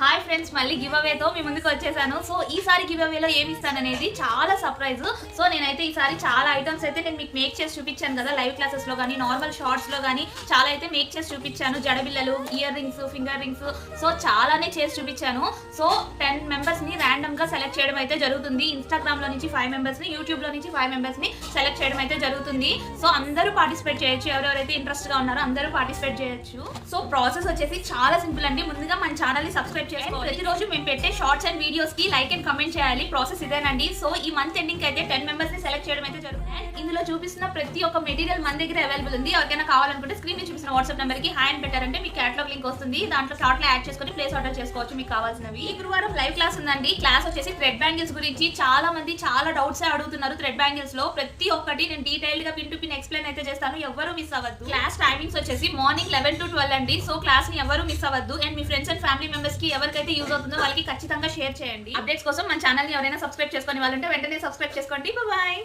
Hi friends, మళ్ళీ give అవేతో మీ ముందుకు వచ్చేసాను. సో ఈసారి గివ్ అవేలో ఏమి ఇస్తాననేది చాలా సర్ప్రైజ్. సో నేనైతే ఈసారి చాలా ఐటమ్స్ అయితే నేను మీకు మేక్ చేసి చూపించాను కదా, లైవ్ క్లాసెస్ లో కానీ నార్మల్ షార్ట్స్ లో కానీ చాలా అయితే మేక్ చేసి చూపించాను. జడబిల్లలు, ear rings, finger rings, so చాలానే చేసి చూపించాను. సో 10 మెంబర్స్ ని ర్యాండమ్ గా సెలెక్ట్ చేయడం అయితే జరుగుతుంది. ఇన్స్టాగ్రామ్ లో నుంచి 5 మెంబర్స్ ని, యూట్యూబ్ లో నుంచి 5 మెంబర్స్ ని సెలెక్ట్ చేయడం అయితే జరుగుతుంది. సో అందరూ పార్టిసిపేట్ చేయొచ్చు, ఎవరెవరైతే ఇంట్రెస్ట్ గా ఉన్నారో అందరూ పార్టిసిపేట్ చేయొచ్చు. సో ప్రాసెస్ వచ్చేసి చాలా సింపుల్ అండి. ముందుగా మన ఛానల్ ని సబ్స్క్రైబ్ చేయండి. ప్రతిరోజు మేము పెట్టే షార్ట్స్ అండ్ వీడియోస్ కి లైక్ అండ్ కమెంట్ చేయాలి. ప్రాసెస్ ఇదేనండి. సో ఈ మంత్ ఎండింగ్ అయితే 10 మెంబర్స్ ని సెలెక్ట్ చేయడం అయితే జరుగుతుంది. ఇందులో చూపిస్తున్న ప్రతి ఒక్క మెటీరియల్ మన దగ్గర అవైలబుల్ ఉంది. ఎవరికైనా కావాలనుకుంటే స్క్రీన్ మీద చూపిస్తున్న వాట్సాప్ నెంబర్ కి హ్యాండ్ పెట్టారంటే మీకు క్యాటలాగ్ లింక్ వస్తుంది. దాంట్లో కార్ట్ లో యాడ్ చేసుకొని ప్లేస్ ఆర్డర్ చేసుకోవచ్చు మీకు కావాల్సినవి. ఈ గురువారం లైవ్ క్లాస్ ఉందండి. క్లాస్ వచ్చేసి థ్రెడ్ బ్యాంగిల్స్ గురించి. చాలా మంది చాలా డౌట్స్ అడుగుతున్నారు. థ్రెడ్ బ్యాంగిల్స్ లో ప్రతి ఒక్కటి నేను డీటెయిల్డ్ గా పిన్ టు పిన్ ఎక్స్ప్లెయిన్ అయితే చేస్తాను. ఎవరు మిస్ అవ్వద్దు. క్లాస్ టైమింగ్స్ వచ్చేసి మార్నింగ్ 11 to 12 అండి. సో క్లాస్ ని ఎవరు మిస్ అవ్వద్దు. And me friends and family members కి ఎవరికైతే యూజ్ అవుతుందో వాళ్ళకి ఖచ్చితంగా షేర్ చేయండి. అప్డేట్స్ కోసం మన ఛానల్ ని ఎవరైనా సబ్స్క్రైబ్ చేసుకొని వాళ్ళంటే వెంటనే సబ్స్క్రైబ్ చేసుకోండి. బాయ్.